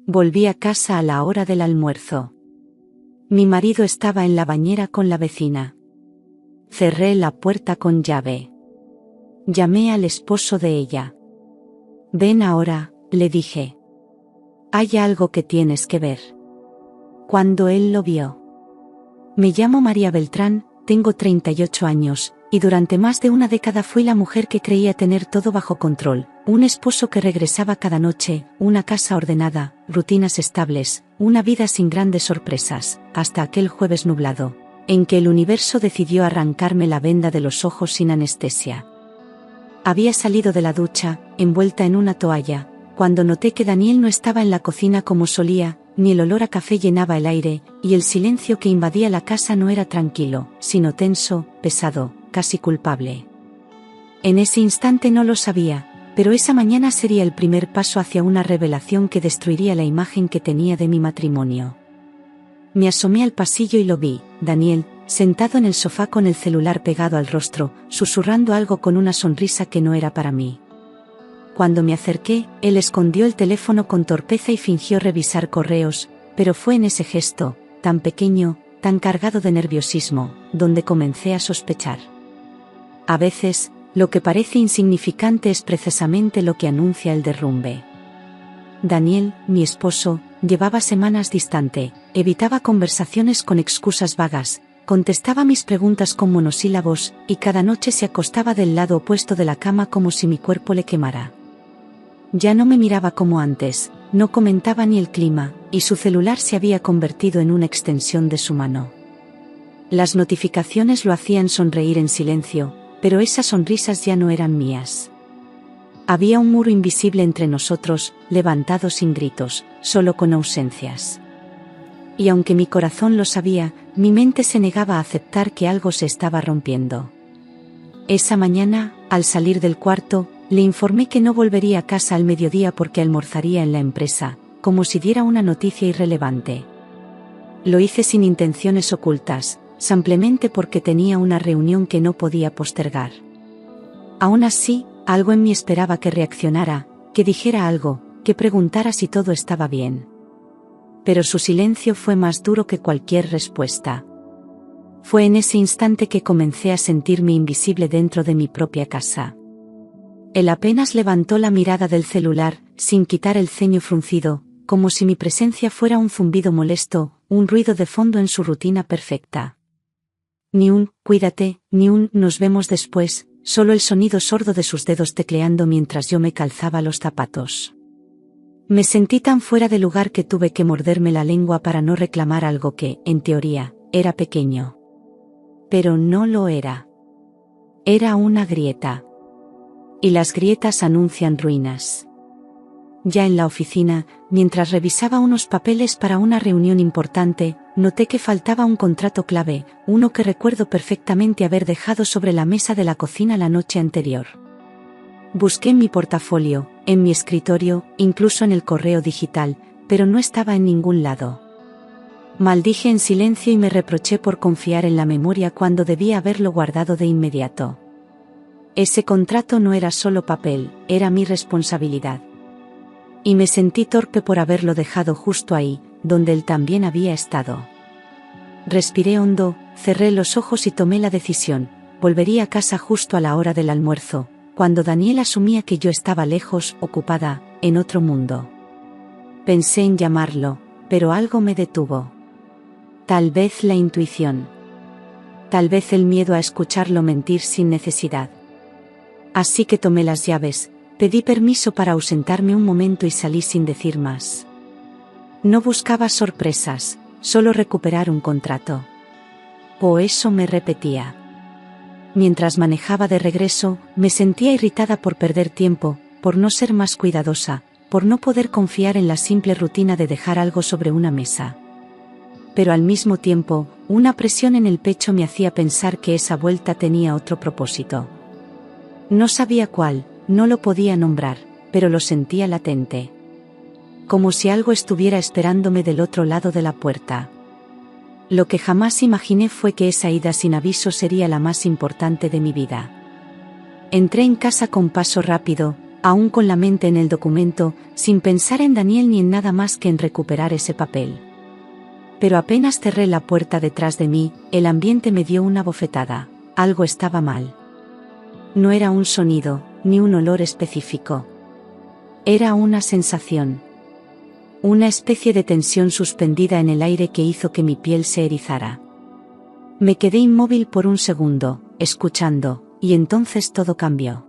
Volví a casa a la hora del almuerzo. Mi marido estaba en la bañera con la vecina. Cerré la puerta con llave. Llamé al esposo de ella. Ven ahora, le dije. Hay algo que tienes que ver. Cuando él lo vio. Me llamo María Beltrán, tengo 38 años, y durante más de una década fui la mujer que creía tener todo bajo control, un esposo que regresaba cada noche, una casa ordenada, rutinas estables, una vida sin grandes sorpresas, hasta aquel jueves nublado, en que el universo decidió arrancarme la venda de los ojos sin anestesia. Había salido de la ducha, envuelta en una toalla, cuando noté que Daniel no estaba en la cocina como solía, ni el olor a café llenaba el aire, y el silencio que invadía la casa no era tranquilo, sino tenso, pesado, casi culpable. En ese instante no lo sabía, pero esa mañana sería el primer paso hacia una revelación que destruiría la imagen que tenía de mi matrimonio. Me asomé al pasillo y lo vi, Daniel, sentado en el sofá con el celular pegado al rostro, susurrando algo con una sonrisa que no era para mí. Cuando me acerqué, él escondió el teléfono con torpeza y fingió revisar correos, pero fue en ese gesto, tan pequeño, tan cargado de nerviosismo, donde comencé a sospechar. A veces, lo que parece insignificante es precisamente lo que anuncia el derrumbe. Daniel, mi esposo, llevaba semanas distante, evitaba conversaciones con excusas vagas, contestaba mis preguntas con monosílabos, y cada noche se acostaba del lado opuesto de la cama como si mi cuerpo le quemara. Ya no me miraba como antes, no comentaba ni el clima, y su celular se había convertido en una extensión de su mano. Las notificaciones lo hacían sonreír en silencio, pero esas sonrisas ya no eran mías. Había un muro invisible entre nosotros, levantado sin gritos, solo con ausencias. Y aunque mi corazón lo sabía, mi mente se negaba a aceptar que algo se estaba rompiendo. Esa mañana, al salir del cuarto, le informé que no volvería a casa al mediodía porque almorzaría en la empresa, como si diera una noticia irrelevante. Lo hice sin intenciones ocultas, simplemente porque tenía una reunión que no podía postergar. Aún así, algo en mí esperaba que reaccionara, que dijera algo, que preguntara si todo estaba bien. Pero su silencio fue más duro que cualquier respuesta. Fue en ese instante que comencé a sentirme invisible dentro de mi propia casa. Él apenas levantó la mirada del celular, sin quitar el ceño fruncido, como si mi presencia fuera un zumbido molesto, un ruido de fondo en su rutina perfecta. Ni un «cuídate», ni un «nos vemos después», solo el sonido sordo de sus dedos tecleando mientras yo me calzaba los zapatos. Me sentí tan fuera de lugar que tuve que morderme la lengua para no reclamar algo que, en teoría, era pequeño. Pero no lo era. Era una grieta. Y las grietas anuncian ruinas. Ya en la oficina, mientras revisaba unos papeles para una reunión importante, noté que faltaba un contrato clave, uno que recuerdo perfectamente haber dejado sobre la mesa de la cocina la noche anterior. Busqué en mi portafolio, en mi escritorio, incluso en el correo digital, pero no estaba en ningún lado. Maldije en silencio y me reproché por confiar en la memoria cuando debía haberlo guardado de inmediato. Ese contrato no era solo papel, era mi responsabilidad. Y me sentí torpe por haberlo dejado justo ahí, donde él también había estado. Respiré hondo, cerré los ojos y tomé la decisión, volvería a casa justo a la hora del almuerzo, cuando Daniel asumía que yo estaba lejos, ocupada, en otro mundo. Pensé en llamarlo, pero algo me detuvo. Tal vez la intuición. Tal vez el miedo a escucharlo mentir sin necesidad. Así que tomé las llaves, pedí permiso para ausentarme un momento y salí sin decir más. No buscaba sorpresas, solo recuperar un contrato. O eso me repetía. Mientras manejaba de regreso, me sentía irritada por perder tiempo, por no ser más cuidadosa, por no poder confiar en la simple rutina de dejar algo sobre una mesa. Pero al mismo tiempo, una presión en el pecho me hacía pensar que esa vuelta tenía otro propósito. No sabía cuál, no lo podía nombrar, pero lo sentía latente. Como si algo estuviera esperándome del otro lado de la puerta. Lo que jamás imaginé fue que esa ida sin aviso sería la más importante de mi vida. Entré en casa con paso rápido, aún con la mente en el documento, sin pensar en Daniel ni en nada más que en recuperar ese papel. Pero apenas cerré la puerta detrás de mí, el ambiente me dio una bofetada. Algo estaba mal. No era un sonido, ni un olor específico. Era una sensación. Una especie de tensión suspendida en el aire que hizo que mi piel se erizara. Me quedé inmóvil por un segundo, escuchando, y entonces todo cambió.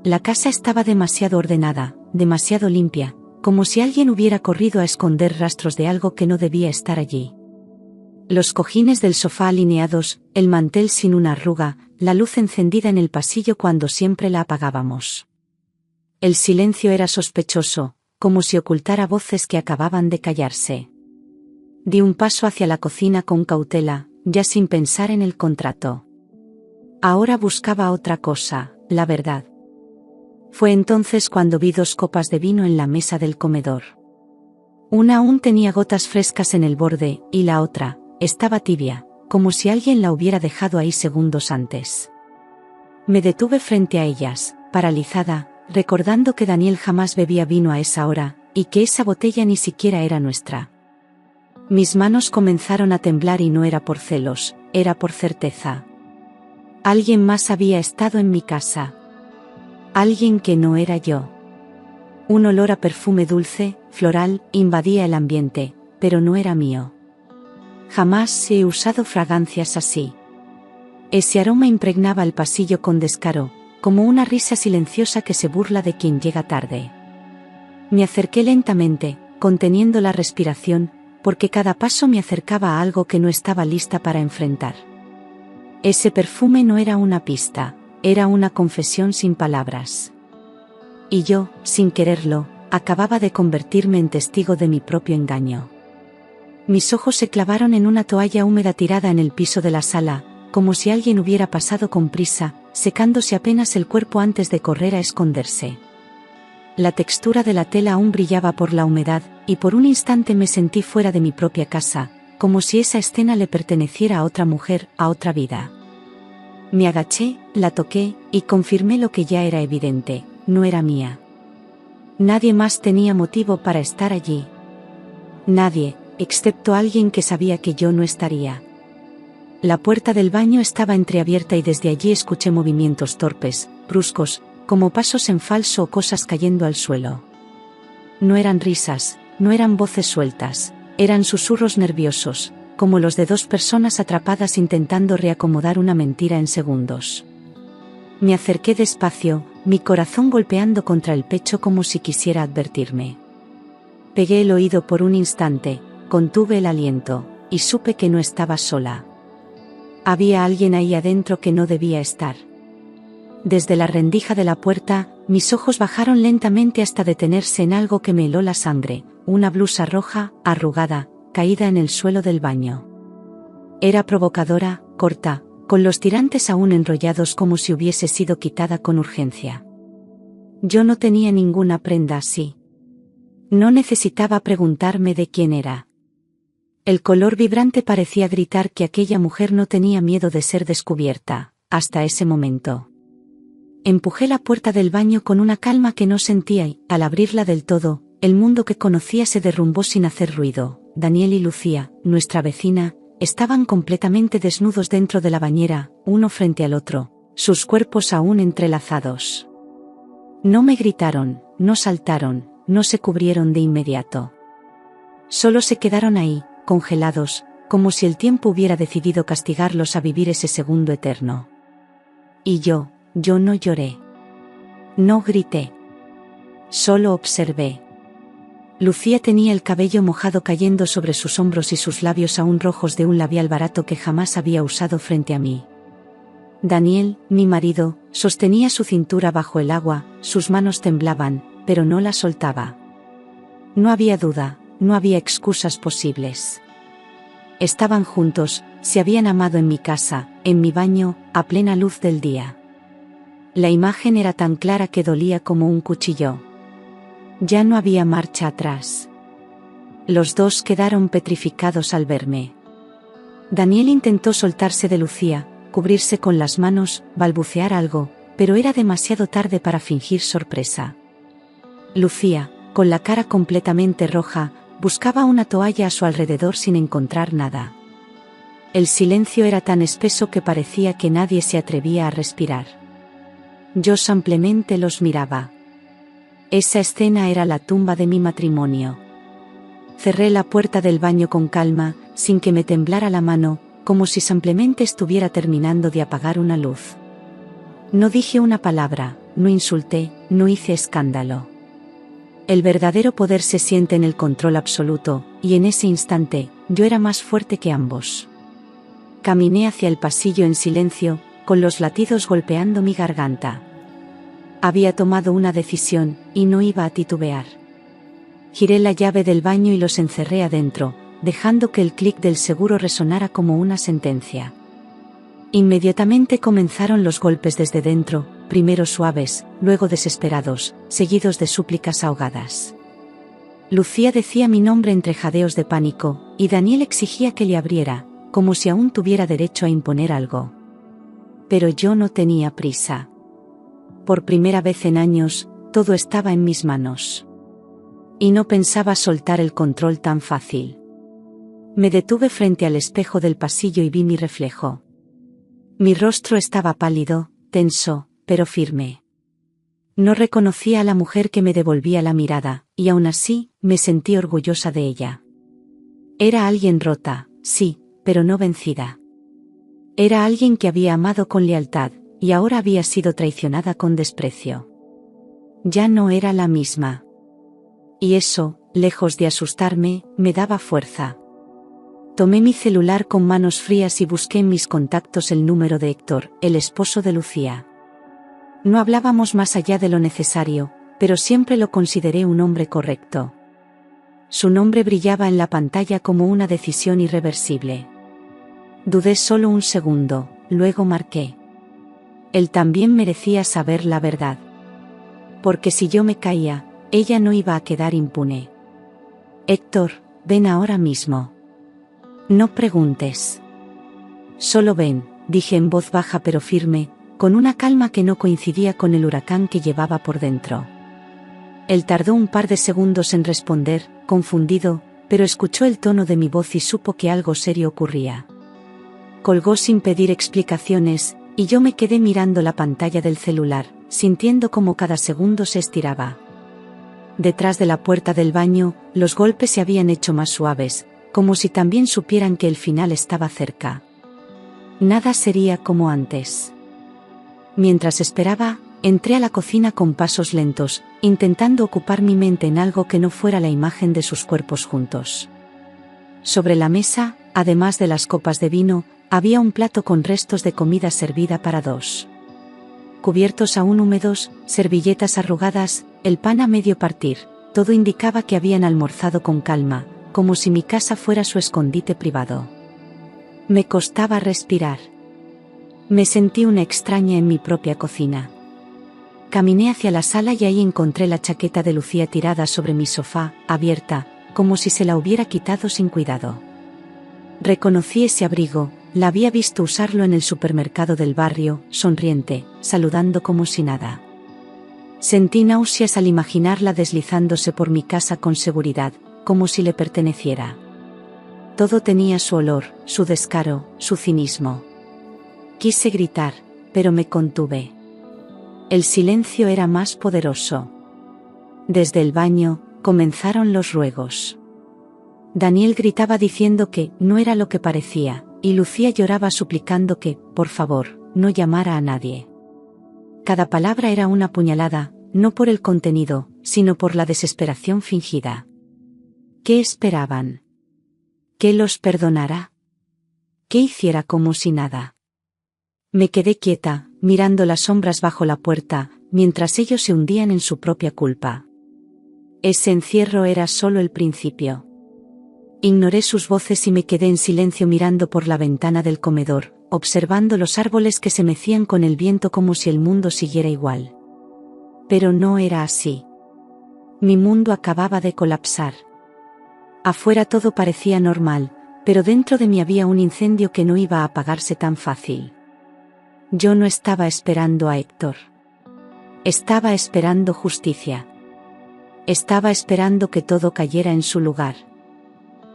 La casa estaba demasiado ordenada, demasiado limpia, como si alguien hubiera corrido a esconder rastros de algo que no debía estar allí. Los cojines del sofá alineados, el mantel sin una arruga, la luz encendida en el pasillo cuando siempre la apagábamos. El silencio era sospechoso, como si ocultara voces que acababan de callarse. Di un paso hacia la cocina con cautela, ya sin pensar en el contrato. Ahora buscaba otra cosa, la verdad. Fue entonces cuando vi 2 copas de vino en la mesa del comedor. Una aún tenía gotas frescas en el borde, y la otra, estaba tibia, como si alguien la hubiera dejado ahí segundos antes. Me detuve frente a ellas, paralizada, recordando que Daniel jamás bebía vino a esa hora, y que esa botella ni siquiera era nuestra. Mis manos comenzaron a temblar y no era por celos, era por certeza. Alguien más había estado en mi casa. Alguien que no era yo. Un olor a perfume dulce, floral, invadía el ambiente, pero no era mío. Jamás he usado fragancias así. Ese aroma impregnaba el pasillo con descaro, como una risa silenciosa que se burla de quien llega tarde. Me acerqué lentamente, conteniendo la respiración, porque cada paso me acercaba a algo que no estaba lista para enfrentar. Ese perfume no era una pista, era una confesión sin palabras. Y yo, sin quererlo, acababa de convertirme en testigo de mi propio engaño. Mis ojos se clavaron en una toalla húmeda tirada en el piso de la sala, como si alguien hubiera pasado con prisa, secándose apenas el cuerpo antes de correr a esconderse. La textura de la tela aún brillaba por la humedad, y por un instante me sentí fuera de mi propia casa, como si esa escena le perteneciera a otra mujer, a otra vida. Me agaché, la toqué, y confirmé lo que ya era evidente, no era mía. Nadie más tenía motivo para estar allí. Nadie, excepto alguien que sabía que yo no estaría. La puerta del baño estaba entreabierta y desde allí escuché movimientos torpes, bruscos, como pasos en falso o cosas cayendo al suelo. No eran risas, no eran voces sueltas, eran susurros nerviosos, como los de 2 personas atrapadas intentando reacomodar una mentira en segundos. Me acerqué despacio, mi corazón golpeando contra el pecho como si quisiera advertirme. Pegué el oído por un instante, contuve el aliento, y supe que no estaba sola. Había alguien ahí adentro que no debía estar. Desde la rendija de la puerta, mis ojos bajaron lentamente hasta detenerse en algo que me heló la sangre, una blusa roja, arrugada, caída en el suelo del baño. Era provocadora, corta, con los tirantes aún enrollados como si hubiese sido quitada con urgencia. Yo no tenía ninguna prenda así. No necesitaba preguntarme de quién era. El color vibrante parecía gritar que aquella mujer no tenía miedo de ser descubierta, hasta ese momento. Empujé la puerta del baño con una calma que no sentía y, al abrirla del todo, el mundo que conocía se derrumbó sin hacer ruido. Daniel y Lucía, nuestra vecina, estaban completamente desnudos dentro de la bañera, uno frente al otro, sus cuerpos aún entrelazados. No me gritaron, no saltaron, no se cubrieron de inmediato. Solo se quedaron ahí, congelados, como si el tiempo hubiera decidido castigarlos a vivir ese segundo eterno. Y yo no lloré. No grité. Solo observé. Lucía tenía el cabello mojado cayendo sobre sus hombros y sus labios aún rojos de un labial barato que jamás había usado frente a mí. Daniel, mi marido, sostenía su cintura bajo el agua, sus manos temblaban, pero no la soltaba. No había duda, no había excusas posibles. Estaban juntos, se habían amado en mi casa, en mi baño, a plena luz del día. La imagen era tan clara que dolía como un cuchillo. Ya no había marcha atrás. Los dos quedaron petrificados al verme. Daniel intentó soltarse de Lucía, cubrirse con las manos, balbucear algo, pero era demasiado tarde para fingir sorpresa. Lucía, con la cara completamente roja, buscaba una toalla a su alrededor sin encontrar nada. El silencio era tan espeso que parecía que nadie se atrevía a respirar. Yo simplemente los miraba. Esa escena era la tumba de mi matrimonio. Cerré la puerta del baño con calma, sin que me temblara la mano, como si simplemente estuviera terminando de apagar una luz. No dije una palabra, no insulté, no hice escándalo. El verdadero poder se siente en el control absoluto, y en ese instante, yo era más fuerte que ambos. Caminé hacia el pasillo en silencio, con los latidos golpeando mi garganta. Había tomado una decisión, y no iba a titubear. Giré la llave del baño y los encerré adentro, dejando que el clic del seguro resonara como una sentencia. Inmediatamente comenzaron los golpes desde dentro, primero suaves, luego desesperados, seguidos de súplicas ahogadas. Lucía decía mi nombre entre jadeos de pánico, y Daniel exigía que le abriera, como si aún tuviera derecho a imponer algo. Pero yo no tenía prisa. Por primera vez en años, todo estaba en mis manos. Y no pensaba soltar el control tan fácil. Me detuve frente al espejo del pasillo y vi mi reflejo. Mi rostro estaba pálido, tenso, pero firme. No reconocía a la mujer que me devolvía la mirada, y aún así, me sentí orgullosa de ella. Era alguien rota, sí, pero no vencida. Era alguien que había amado con lealtad, y ahora había sido traicionada con desprecio. Ya no era la misma. Y eso, lejos de asustarme, me daba fuerza. Tomé mi celular con manos frías y busqué en mis contactos el número de Héctor, el esposo de Lucía. No hablábamos más allá de lo necesario, pero siempre lo consideré un hombre correcto. Su nombre brillaba en la pantalla como una decisión irreversible. Dudé solo un segundo, luego marqué. Él también merecía saber la verdad. Porque si yo me caía, ella no iba a quedar impune. Héctor, ven ahora mismo. No preguntes. Solo ven, dije en voz baja pero firme, con una calma que no coincidía con el huracán que llevaba por dentro. Él tardó un par de segundos en responder, confundido, pero escuchó el tono de mi voz y supo que algo serio ocurría. Colgó sin pedir explicaciones, y yo me quedé mirando la pantalla del celular, sintiendo cómo cada segundo se estiraba. Detrás de la puerta del baño, los golpes se habían hecho más suaves, como si también supieran que el final estaba cerca. Nada sería como antes. Mientras esperaba, entré a la cocina con pasos lentos, intentando ocupar mi mente en algo que no fuera la imagen de sus cuerpos juntos. Sobre la mesa, además de las copas de vino, había un plato con restos de comida servida para dos. Cubiertos aún húmedos, servilletas arrugadas, el pan a medio partir, todo indicaba que habían almorzado con calma, como si mi casa fuera su escondite privado. Me costaba respirar. Me sentí una extraña en mi propia cocina. Caminé hacia la sala y ahí encontré la chaqueta de Lucía tirada sobre mi sofá, abierta, como si se la hubiera quitado sin cuidado. Reconocí ese abrigo, la había visto usarlo en el supermercado del barrio, sonriente, saludando como si nada. Sentí náuseas al imaginarla deslizándose por mi casa con seguridad, como si le perteneciera. Todo tenía su olor, su descaro, su cinismo. Quise gritar, pero me contuve. El silencio era más poderoso. Desde el baño, comenzaron los ruegos. Daniel gritaba diciendo que no era lo que parecía, y Lucía lloraba suplicando que, por favor, no llamara a nadie. Cada palabra era una puñalada, no por el contenido, sino por la desesperación fingida. ¿Qué esperaban? ¿Que los perdonara? ¿Que hiciera como si nada? Me quedé quieta, mirando las sombras bajo la puerta, mientras ellos se hundían en su propia culpa. Ese encierro era solo el principio. Ignoré sus voces y me quedé en silencio mirando por la ventana del comedor, observando los árboles que se mecían con el viento como si el mundo siguiera igual. Pero no era así. Mi mundo acababa de colapsar. Afuera todo parecía normal, pero dentro de mí había un incendio que no iba a apagarse tan fácil. Yo no estaba esperando a Héctor. Estaba esperando justicia. Estaba esperando que todo cayera en su lugar.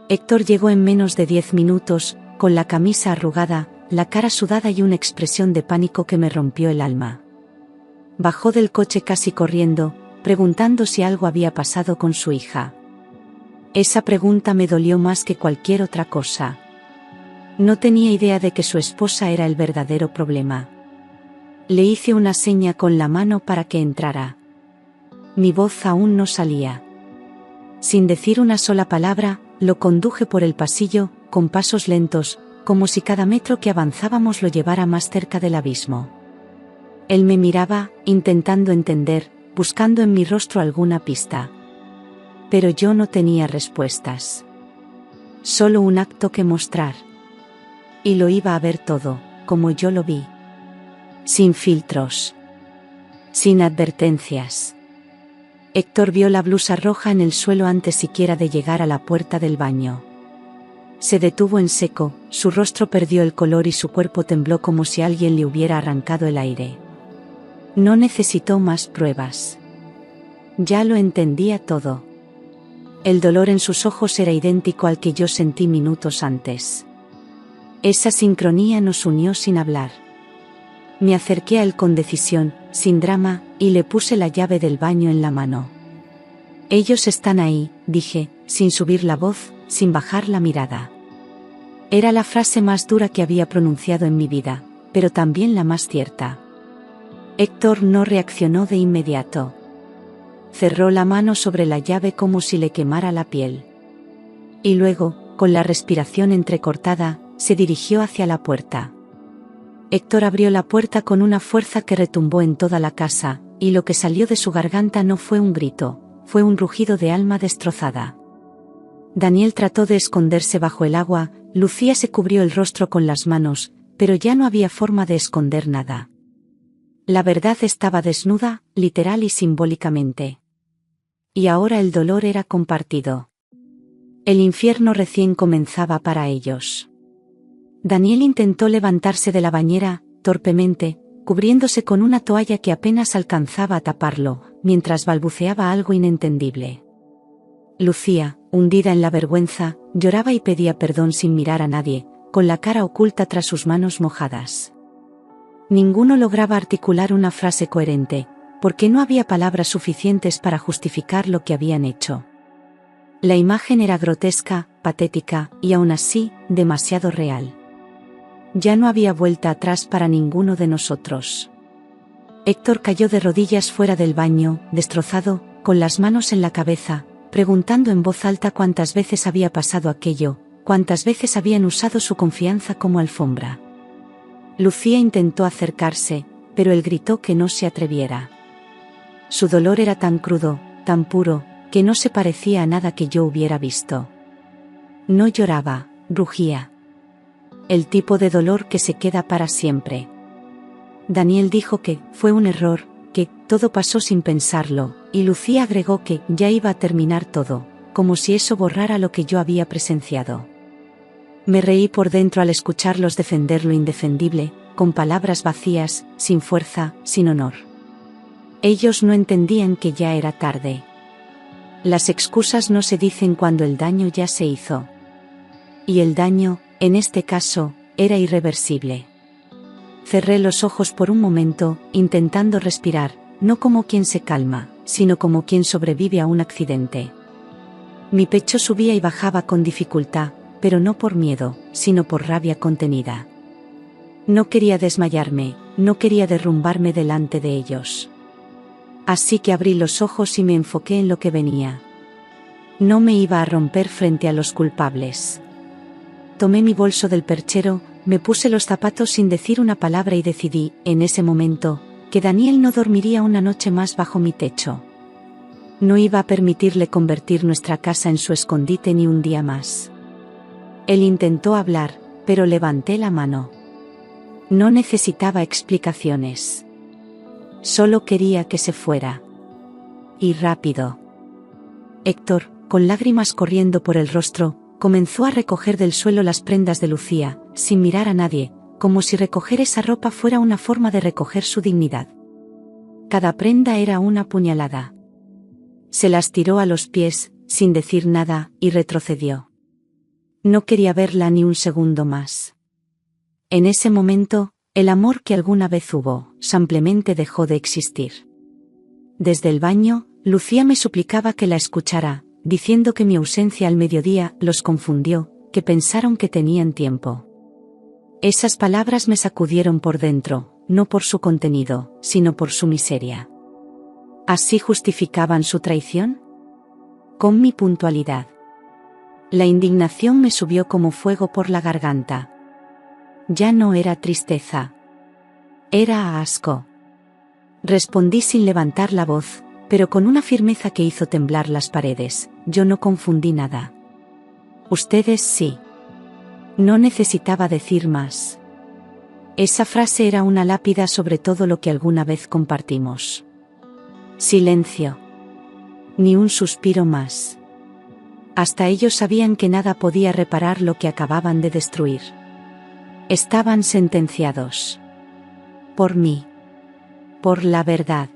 Héctor llegó en menos de 10 minutos, con la camisa arrugada, la cara sudada y una expresión de pánico que me rompió el alma. Bajó del coche casi corriendo, preguntando si algo había pasado con su hija. Esa pregunta me dolió más que cualquier otra cosa. No tenía idea de que su esposa era el verdadero problema. Le hice una seña con la mano para que entrara. Mi voz aún no salía. Sin decir una sola palabra, lo conduje por el pasillo, con pasos lentos, como si cada metro que avanzábamos lo llevara más cerca del abismo. Él me miraba, intentando entender, buscando en mi rostro alguna pista. Pero yo no tenía respuestas. Solo un acto que mostrar. Y lo iba a ver todo, como yo lo vi. Sin filtros. Sin advertencias. Héctor vio la blusa roja en el suelo antes siquiera de llegar a la puerta del baño. Se detuvo en seco, su rostro perdió el color y su cuerpo tembló como si alguien le hubiera arrancado el aire. No necesitó más pruebas. Ya lo entendía todo. El dolor en sus ojos era idéntico al que yo sentí minutos antes. Esa sincronía nos unió sin hablar. Me acerqué a él con decisión, sin drama, y le puse la llave del baño en la mano. Ellos están ahí, dije, sin subir la voz, sin bajar la mirada. Era la frase más dura que había pronunciado en mi vida, pero también la más cierta. Héctor no reaccionó de inmediato. Cerró la mano sobre la llave como si le quemara la piel. Y luego, con la respiración entrecortada, se dirigió hacia la puerta. Héctor abrió la puerta con una fuerza que retumbó en toda la casa, y lo que salió de su garganta no fue un grito, fue un rugido de alma destrozada. Daniel trató de esconderse bajo el agua, Lucía se cubrió el rostro con las manos, pero ya no había forma de esconder nada. La verdad estaba desnuda, literal y simbólicamente. Y ahora el dolor era compartido. El infierno recién comenzaba para ellos. Daniel intentó levantarse de la bañera, torpemente, cubriéndose con una toalla que apenas alcanzaba a taparlo, mientras balbuceaba algo inentendible. Lucía, hundida en la vergüenza, lloraba y pedía perdón sin mirar a nadie, con la cara oculta tras sus manos mojadas. Ninguno lograba articular una frase coherente, porque no había palabras suficientes para justificar lo que habían hecho. La imagen era grotesca, patética, y aún así, demasiado real. Ya no había vuelta atrás para ninguno de nosotros. Héctor cayó de rodillas fuera del baño, destrozado, con las manos en la cabeza, preguntando en voz alta cuántas veces había pasado aquello, cuántas veces habían usado su confianza como alfombra. Lucía intentó acercarse, pero él gritó que no se atreviera. Su dolor era tan crudo, tan puro, que no se parecía a nada que yo hubiera visto. No lloraba, rugía. El tipo de dolor que se queda para siempre. Daniel dijo que fue un error, que todo pasó sin pensarlo, y Lucía agregó que ya iba a terminar todo, como si eso borrara lo que yo había presenciado. Me reí por dentro al escucharlos defender lo indefendible, con palabras vacías, sin fuerza, sin honor. Ellos no entendían que ya era tarde. Las excusas no se dicen cuando el daño ya se hizo. Y el daño, en este caso, era irreversible. Cerré los ojos por un momento, intentando respirar, no como quien se calma, sino como quien sobrevive a un accidente. Mi pecho subía y bajaba con dificultad, pero no por miedo, sino por rabia contenida. No quería desmayarme, no quería derrumbarme delante de ellos. Así que abrí los ojos y me enfoqué en lo que venía. No me iba a romper frente a los culpables. Tomé mi bolso del perchero, me puse los zapatos sin decir una palabra y decidí, en ese momento, que Daniel no dormiría una noche más bajo mi techo. No iba a permitirle convertir nuestra casa en su escondite ni un día más. Él intentó hablar, pero levanté la mano. No necesitaba explicaciones. Solo quería que se fuera. Y rápido. Héctor, con lágrimas corriendo por el rostro, comenzó a recoger del suelo las prendas de Lucía, sin mirar a nadie, como si recoger esa ropa fuera una forma de recoger su dignidad. Cada prenda era una puñalada. Se las tiró a los pies, sin decir nada, y retrocedió. No quería verla ni un segundo más. En ese momento, el amor que alguna vez hubo, simplemente dejó de existir. Desde el baño, Lucía me suplicaba que la escuchara, diciendo que mi ausencia al mediodía los confundió, que pensaron que tenían tiempo. Esas palabras me sacudieron por dentro, no por su contenido, sino por su miseria. ¿Así justificaban su traición? Con mi puntualidad. La indignación me subió como fuego por la garganta. Ya no era tristeza. Era asco. Respondí sin levantar la voz, pero con una firmeza que hizo temblar las paredes. Yo no confundí nada. Ustedes sí. No necesitaba decir más. Esa frase era una lápida sobre todo lo que alguna vez compartimos. Silencio. Ni un suspiro más. Hasta ellos sabían que nada podía reparar lo que acababan de destruir. Estaban sentenciados. Por mí. Por la verdad.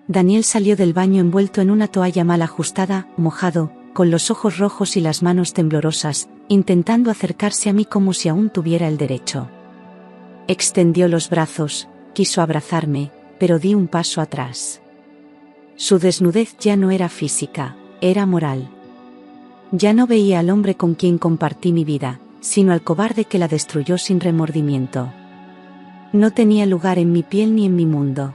Daniel salió del baño envuelto en una toalla mal ajustada, mojado, con los ojos rojos y las manos temblorosas, intentando acercarse a mí como si aún tuviera el derecho. Extendió los brazos, quiso abrazarme, pero di un paso atrás. Su desnudez ya no era física, era moral. Ya no veía al hombre con quien compartí mi vida, sino al cobarde que la destruyó sin remordimiento. No tenía lugar en mi piel ni en mi mundo.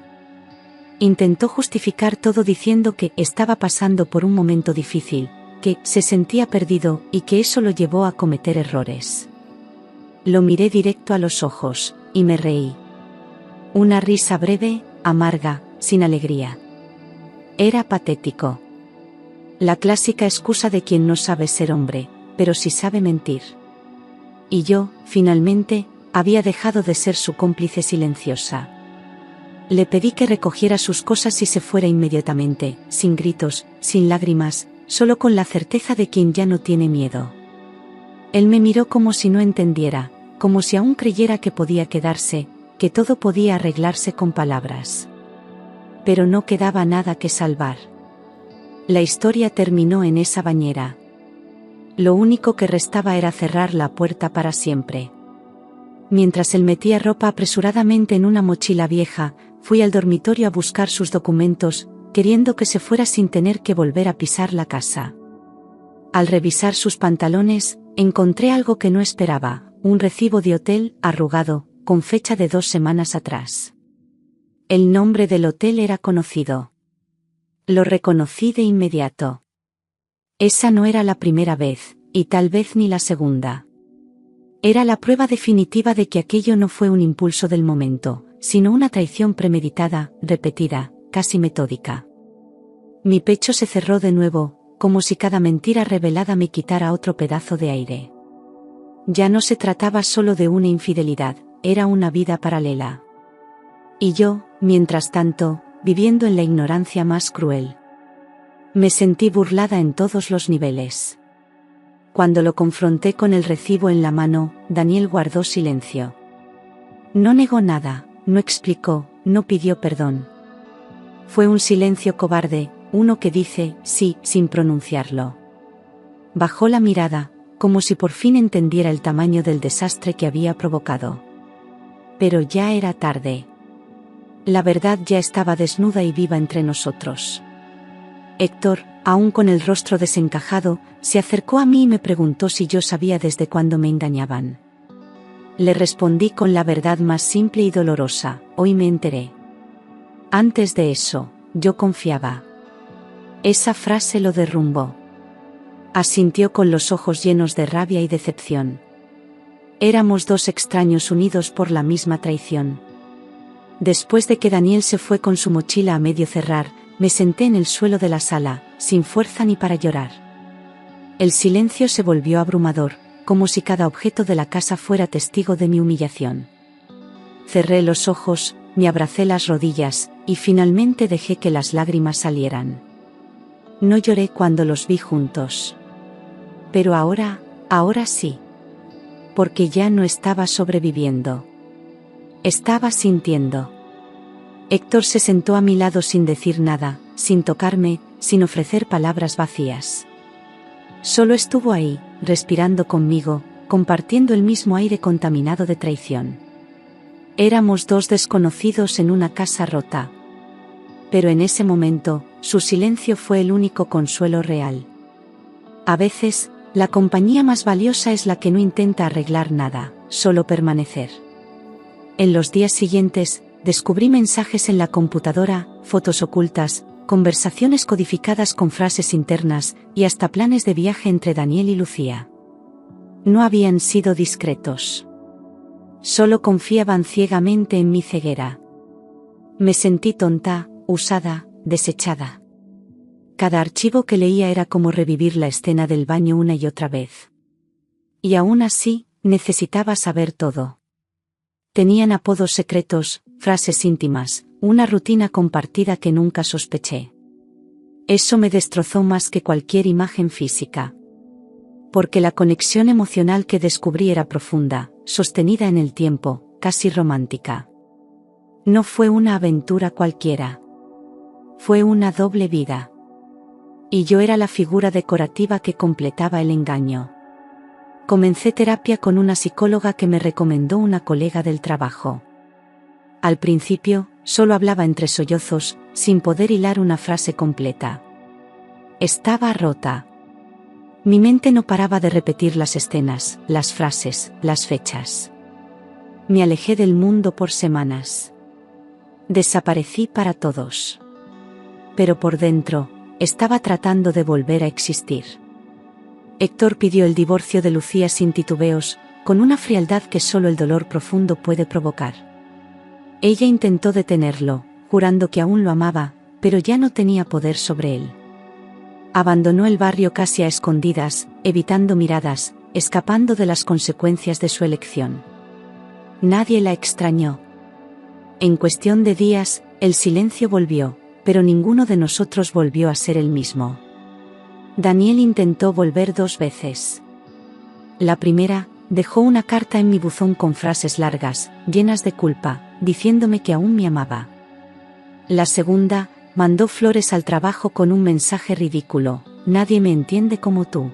Intentó justificar todo diciendo que estaba pasando por un momento difícil, que se sentía perdido y que eso lo llevó a cometer errores. Lo miré directo a los ojos, y me reí. Una risa breve, amarga, sin alegría. Era patético. La clásica excusa de quien no sabe ser hombre, pero sí sabe mentir. Y yo, finalmente, había dejado de ser su cómplice silenciosa. Le pedí que recogiera sus cosas y se fuera inmediatamente, sin gritos, sin lágrimas, solo con la certeza de quien ya no tiene miedo. Él me miró como si no entendiera, como si aún creyera que podía quedarse, que todo podía arreglarse con palabras. Pero no quedaba nada que salvar. La historia terminó en esa bañera. Lo único que restaba era cerrar la puerta para siempre. Mientras él metía ropa apresuradamente en una mochila vieja, fui al dormitorio a buscar sus documentos, queriendo que se fuera sin tener que volver a pisar la casa. Al revisar sus pantalones, encontré algo que no esperaba, un recibo de hotel, arrugado, con fecha de 2 semanas atrás. El nombre del hotel era conocido. Lo reconocí de inmediato. Esa no era la primera vez, y tal vez ni la segunda. Era la prueba definitiva de que aquello no fue un impulso del momento, sino una traición premeditada, repetida, casi metódica. Mi pecho se cerró de nuevo, como si cada mentira revelada me quitara otro pedazo de aire. Ya no se trataba solo de una infidelidad, era una vida paralela. Y yo, mientras tanto, viviendo en la ignorancia más cruel. Me sentí burlada en todos los niveles. Cuando lo confronté con el recibo en la mano, Daniel guardó silencio. No negó nada, no explicó, no pidió perdón. Fue un silencio cobarde, uno que dice sí sin pronunciarlo. Bajó la mirada, como si por fin entendiera el tamaño del desastre que había provocado. Pero ya era tarde. La verdad ya estaba desnuda y viva entre nosotros. Héctor, aún con el rostro desencajado, se acercó a mí y me preguntó si yo sabía desde cuándo me engañaban. Le respondí con la verdad más simple y dolorosa: hoy me enteré. Antes de eso, yo confiaba. Esa frase lo derrumbó. Asintió con los ojos llenos de rabia y decepción. Éramos 2 extraños unidos por la misma traición. Después de que Daniel se fue con su mochila a medio cerrar, me senté en el suelo de la sala, sin fuerza ni para llorar. El silencio se volvió abrumador, como si cada objeto de la casa fuera testigo de mi humillación. Cerré los ojos, me abracé las rodillas, y finalmente dejé que las lágrimas salieran. No lloré cuando los vi juntos. Pero ahora sí. Porque ya no estaba sobreviviendo. Estaba sintiendo. Héctor se sentó a mi lado sin decir nada, sin tocarme, sin ofrecer palabras vacías. Solo estuvo ahí, respirando conmigo, compartiendo el mismo aire contaminado de traición. Éramos dos desconocidos en una casa rota. Pero en ese momento, su silencio fue el único consuelo real. A veces, la compañía más valiosa es la que no intenta arreglar nada, solo permanecer. En los días siguientes, descubrí mensajes en la computadora, fotos ocultas, conversaciones codificadas con frases internas, y hasta planes de viaje entre Daniel y Lucía. No habían sido discretos. Solo confiaban ciegamente en mi ceguera. Me sentí tonta, usada, desechada. Cada archivo que leía era como revivir la escena del baño una y otra vez. Y aún así, necesitaba saber todo. Tenían apodos secretos, frases íntimas, una rutina compartida que nunca sospeché. Eso me destrozó más que cualquier imagen física. Porque la conexión emocional que descubrí era profunda, sostenida en el tiempo, casi romántica. No fue una aventura cualquiera. Fue una doble vida. Y yo era la figura decorativa que completaba el engaño. Comencé terapia con una psicóloga que me recomendó una colega del trabajo. Al principio, solo hablaba entre sollozos, sin poder hilar una frase completa. Estaba rota. Mi mente no paraba de repetir las escenas, las frases, las fechas. Me alejé del mundo por semanas. Desaparecí para todos. Pero por dentro, estaba tratando de volver a existir. Héctor pidió el divorcio de Lucía sin titubeos, con una frialdad que solo el dolor profundo puede provocar. Ella intentó detenerlo, jurando que aún lo amaba, pero ya no tenía poder sobre él. Abandonó el barrio casi a escondidas, evitando miradas, escapando de las consecuencias de su elección. Nadie la extrañó. En cuestión de días, el silencio volvió, pero ninguno de nosotros volvió a ser el mismo. Daniel intentó volver 2 veces. La primera, dejó una carta en mi buzón con frases largas, llenas de culpa, diciéndome que aún me amaba. La segunda, mandó flores al trabajo con un mensaje ridículo: nadie me entiende como tú.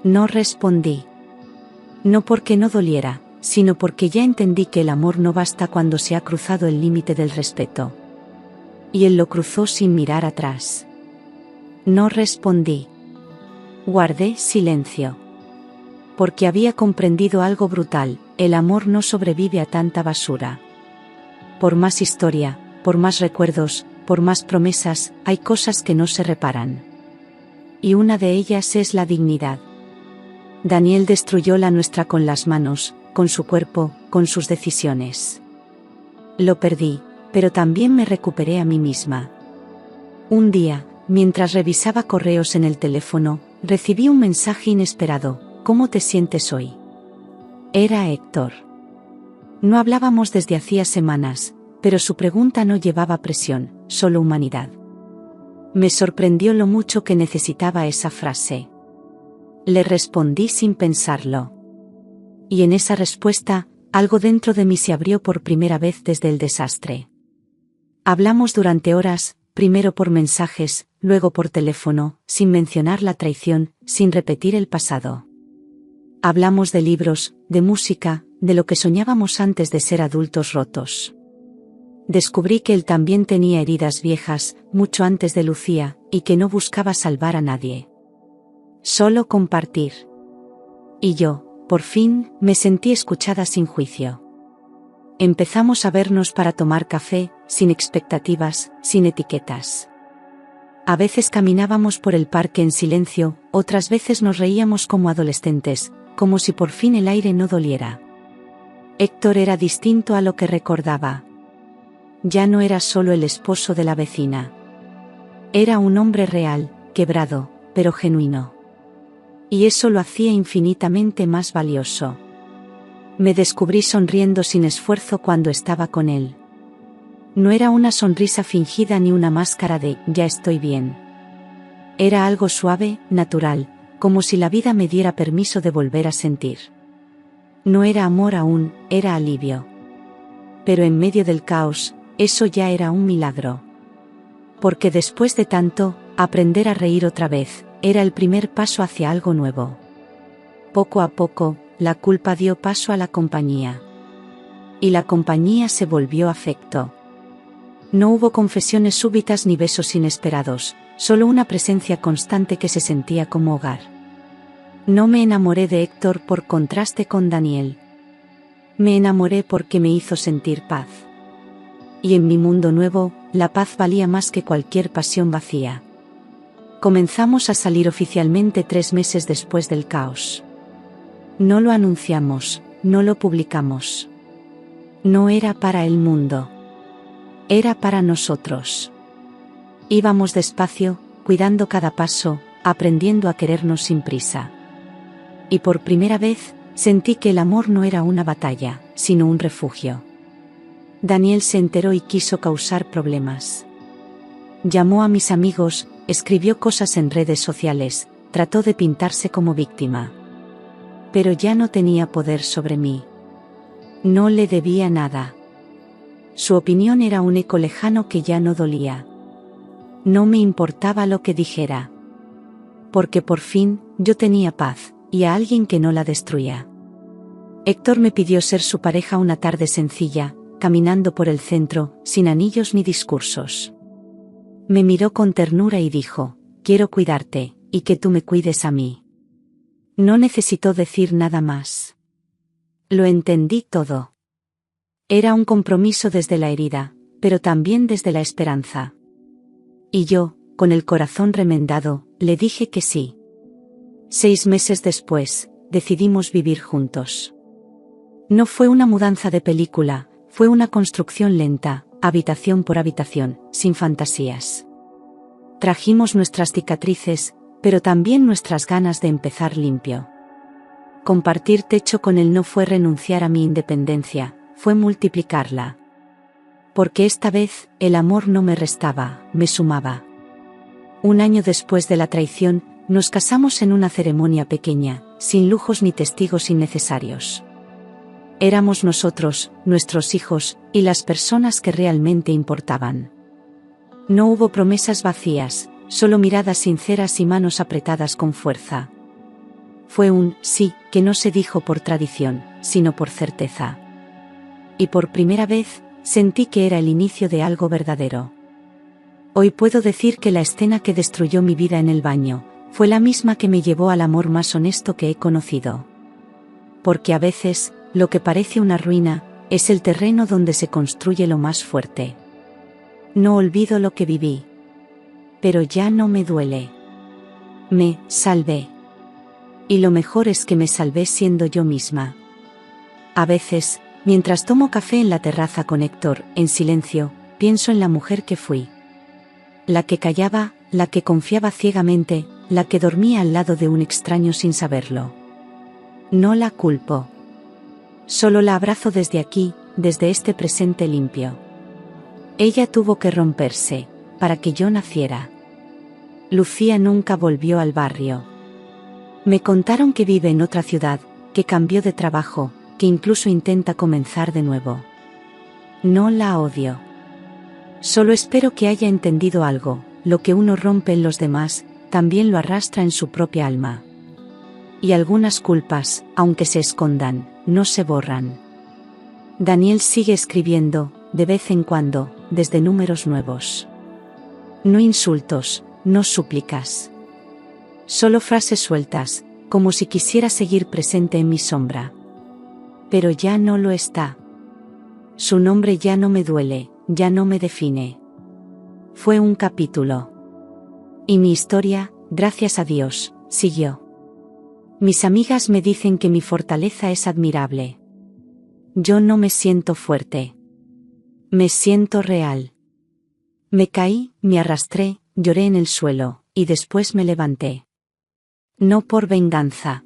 No respondí. No porque no doliera, sino porque ya entendí que el amor no basta cuando se ha cruzado el límite del respeto. Y él lo cruzó sin mirar atrás. No respondí. Guardé silencio. Porque había comprendido algo brutal: el amor no sobrevive a tanta basura. Por más historia, por más recuerdos, por más promesas, hay cosas que no se reparan. Y una de ellas es la dignidad. Daniel destruyó la nuestra con las manos, con su cuerpo, con sus decisiones. Lo perdí, pero también me recuperé a mí misma. Un día, mientras revisaba correos en el teléfono, recibí un mensaje inesperado: ¿cómo te sientes hoy? Era Héctor. No hablábamos desde hacía semanas, pero su pregunta no llevaba presión, solo humanidad. Me sorprendió lo mucho que necesitaba esa frase. Le respondí sin pensarlo. Y en esa respuesta, algo dentro de mí se abrió por primera vez desde el desastre. Hablamos durante horas, primero por mensajes, luego por teléfono, sin mencionar la traición, sin repetir el pasado. Hablamos de libros, de música, de lo que soñábamos antes de ser adultos rotos. Descubrí que él también tenía heridas viejas, mucho antes de Lucía, y que no buscaba salvar a nadie. Solo compartir. Y yo, por fin, me sentí escuchada sin juicio. Empezamos a vernos para tomar café, sin expectativas, sin etiquetas. A veces caminábamos por el parque en silencio, otras veces nos reíamos como adolescentes, como si por fin el aire no doliera. Héctor era distinto a lo que recordaba. Ya no era solo el esposo de la vecina. Era un hombre real, quebrado, pero genuino. Y eso lo hacía infinitamente más valioso. Me descubrí sonriendo sin esfuerzo cuando estaba con él. No era una sonrisa fingida ni una máscara de «ya estoy bien». Era algo suave, natural, como si la vida me diera permiso de volver a sentir. No era amor aún, era alivio. Pero en medio del caos, Eso ya era un milagro. Porque después de tanto, aprender a reír otra vez, era el primer paso hacia algo nuevo. Poco a poco, la culpa dio paso a la compañía. Y la compañía se volvió afecto. No hubo confesiones súbitas ni besos inesperados, solo una presencia constante que se sentía como hogar. No me enamoré de Héctor por contraste con Daniel. Me enamoré porque me hizo sentir paz. Y en mi mundo nuevo, la paz valía más que cualquier pasión vacía. Comenzamos a salir oficialmente 3 meses después del caos. No lo anunciamos, no lo publicamos. No era para el mundo. Era para nosotros. Íbamos despacio, cuidando cada paso, aprendiendo a querernos sin prisa. Y por primera vez, sentí que el amor no era una batalla, sino un refugio. Daniel se enteró y quiso causar problemas. Llamó a mis amigos, escribió cosas en redes sociales, trató de pintarse como víctima. Pero ya no tenía poder sobre mí. No le debía nada. Su opinión era un eco lejano que ya no dolía. No me importaba lo que dijera. Porque por fin, yo tenía paz, y a alguien que no la destruía. Héctor me pidió ser su pareja una tarde sencilla, caminando por el centro, sin anillos ni discursos. Me miró con ternura y dijo, quiero cuidarte, y que tú me cuides a mí. No necesitó decir nada más. Lo entendí todo. Era un compromiso desde la herida, pero también desde la esperanza. Y yo, con el corazón remendado, le dije que sí. 6 meses después, decidimos vivir juntos. No fue una mudanza de película, fue una construcción lenta, habitación por habitación, sin fantasías. Trajimos nuestras cicatrices, pero también nuestras ganas de empezar limpio. Compartir techo con él no fue renunciar a mi independencia, fue multiplicarla. Porque esta vez, el amor no me restaba, me sumaba. 1 año después de la traición, nos casamos en una ceremonia pequeña, sin lujos ni testigos innecesarios. Éramos nosotros, nuestros hijos, y las personas que realmente importaban. No hubo promesas vacías, solo miradas sinceras y manos apretadas con fuerza. Fue un sí que no se dijo por tradición, sino por certeza. Y por primera vez, sentí que era el inicio de algo verdadero. Hoy puedo decir que la escena que destruyó mi vida en el baño, fue la misma que me llevó al amor más honesto que he conocido. Porque a veces, lo que parece una ruina, es el terreno donde se construye lo más fuerte. No olvido lo que viví. Pero ya no me duele. Me salvé. Y lo mejor es que me salvé siendo yo misma. A veces, mientras tomo café en la terraza con Héctor, en silencio, pienso en la mujer que fui. La que callaba, la que confiaba ciegamente, la que dormía al lado de un extraño sin saberlo. No la culpo. Solo la abrazo desde aquí, desde este presente limpio. Ella tuvo que romperse, para que yo naciera. Lucía nunca volvió al barrio. Me contaron que vive en otra ciudad, que cambió de trabajo, que incluso intenta comenzar de nuevo. No la odio. Solo espero que haya entendido algo, lo que uno rompe en los demás, también lo arrastra en su propia alma. Y algunas culpas, aunque se escondan, no se borran. Daniel sigue escribiendo, de vez en cuando, desde números nuevos. No insultos, no súplicas. Solo frases sueltas, como si quisiera seguir presente en mi sombra. Pero ya no lo está. Su nombre ya no me duele, ya no me define. Fue un capítulo. Y mi historia, gracias a Dios, siguió. Mis amigas me dicen que mi fortaleza es admirable. Yo no me siento fuerte. Me siento real. Me caí, me arrastré, lloré en el suelo, y después me levanté. No por venganza.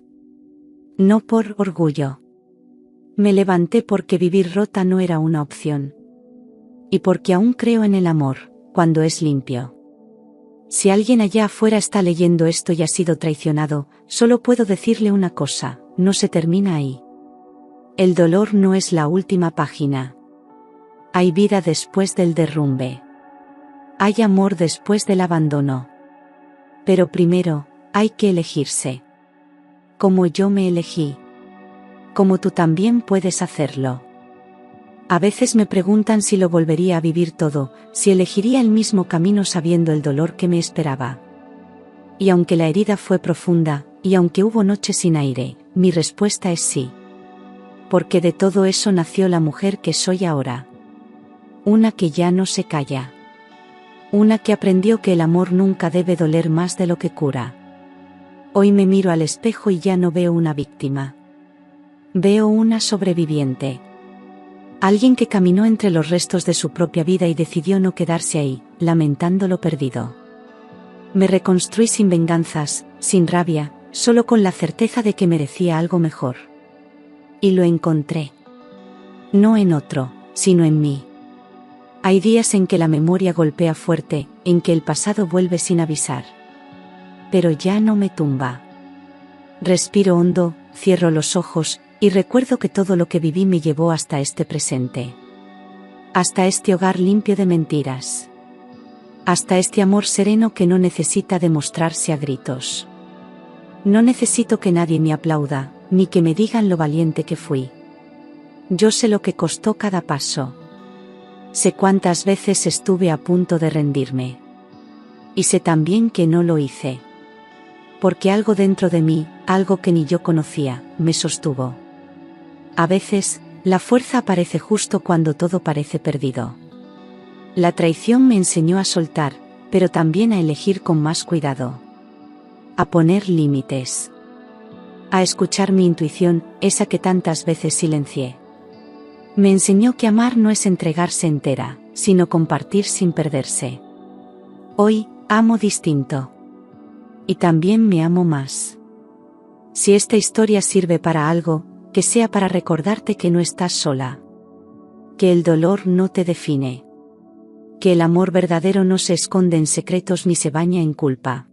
No por orgullo. Me levanté porque vivir rota no era una opción. Y porque aún creo en el amor, cuando es limpio. Si alguien allá afuera está leyendo esto y ha sido traicionado, solo puedo decirle una cosa, no se termina ahí. El dolor no es la última página. Hay vida después del derrumbe. Hay amor después del abandono. Pero primero, hay que elegirse. Como yo me elegí. Como tú también puedes hacerlo. A veces me preguntan si lo volvería a vivir todo, si elegiría el mismo camino sabiendo el dolor que me esperaba. Y aunque la herida fue profunda, y aunque hubo noches sin aire, mi respuesta es sí. Porque de todo eso nació la mujer que soy ahora. Una que ya no se calla. Una que aprendió que el amor nunca debe doler más de lo que cura. Hoy me miro al espejo y ya no veo una víctima. Veo una sobreviviente. Alguien que caminó entre los restos de su propia vida y decidió no quedarse ahí, lamentando lo perdido. Me reconstruí sin venganzas, sin rabia, solo con la certeza de que merecía algo mejor. Y lo encontré. No en otro, sino en mí. Hay días en que la memoria golpea fuerte, en que el pasado vuelve sin avisar. Pero ya no me tumba. Respiro hondo, cierro los ojos, y recuerdo que todo lo que viví me llevó hasta este presente. Hasta este hogar limpio de mentiras. Hasta este amor sereno que no necesita demostrarse a gritos. No necesito que nadie me aplauda, ni que me digan lo valiente que fui. Yo sé lo que costó cada paso. Sé cuántas veces estuve a punto de rendirme. Y sé también que no lo hice. Porque algo dentro de mí, algo que ni yo conocía, me sostuvo. A veces, la fuerza aparece justo cuando todo parece perdido. La traición me enseñó a soltar, pero también a elegir con más cuidado. A poner límites. A escuchar mi intuición, esa que tantas veces silencié. Me enseñó que amar no es entregarse entera, sino compartir sin perderse. Hoy, amo distinto. Y también me amo más. Si esta historia sirve para algo, que sea para recordarte que no estás sola. Que el dolor no te define. Que el amor verdadero no se esconde en secretos ni se baña en culpa.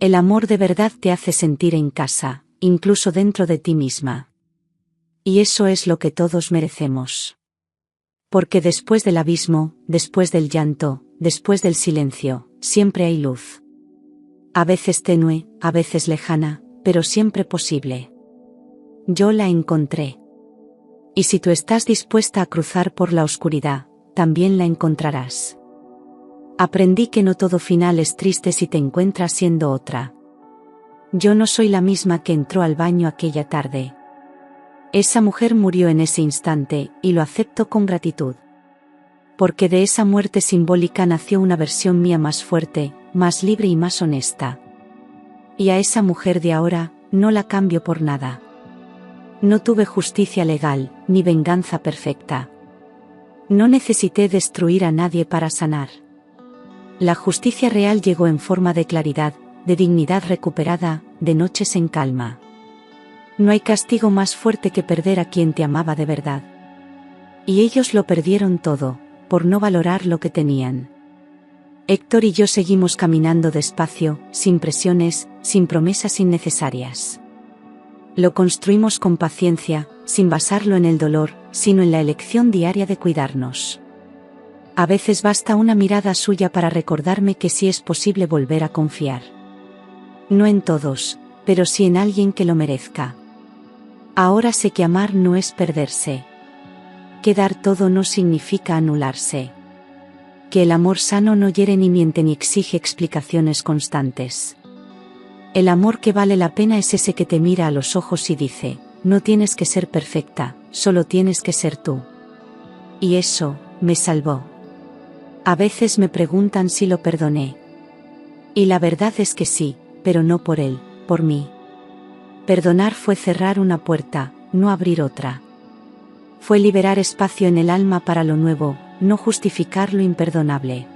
El amor de verdad te hace sentir en casa, incluso dentro de ti misma. Y eso es lo que todos merecemos. Porque después del abismo, después del llanto, después del silencio, siempre hay luz. A veces tenue, a veces lejana, pero siempre posible. Yo la encontré. Y si tú estás dispuesta a cruzar por la oscuridad, también la encontrarás. Aprendí que no todo final es triste si te encuentras siendo otra. Yo no soy la misma que entró al baño aquella tarde. Esa mujer murió en ese instante, y lo acepto con gratitud. Porque de esa muerte simbólica nació una versión mía más fuerte, más libre y más honesta. Y a esa mujer de ahora, no la cambio por nada. No tuve justicia legal, ni venganza perfecta. No necesité destruir a nadie para sanar. La justicia real llegó en forma de claridad, de dignidad recuperada, de noches en calma. No hay castigo más fuerte que perder a quien te amaba de verdad. Y ellos lo perdieron todo, por no valorar lo que tenían. Héctor y yo seguimos caminando despacio, sin presiones, sin promesas innecesarias. Lo construimos con paciencia, sin basarlo en el dolor, sino en la elección diaria de cuidarnos. A veces basta una mirada suya para recordarme que sí es posible volver a confiar. No en todos, pero sí en alguien que lo merezca. Ahora sé que amar no es perderse. Que dar todo no significa anularse. Que el amor sano no hiere ni miente ni exige explicaciones constantes. El amor que vale la pena es ese que te mira a los ojos y dice, no tienes que ser perfecta, solo tienes que ser tú. Y eso, me salvó. A veces me preguntan si lo perdoné. Y la verdad es que sí, pero no por él, por mí. Perdonar fue cerrar una puerta, no abrir otra. Fue liberar espacio en el alma para lo nuevo, no justificar lo imperdonable.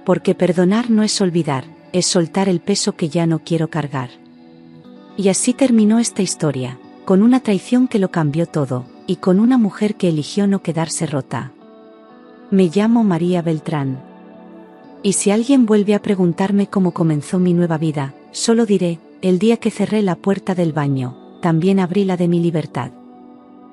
Porque perdonar no es olvidar, es soltar el peso que ya no quiero cargar. Y así terminó esta historia, con una traición que lo cambió todo, y con una mujer que eligió no quedarse rota. Me llamo María Beltrán. Y si alguien vuelve a preguntarme cómo comenzó mi nueva vida, solo diré, el día que cerré la puerta del baño, también abrí la de mi libertad.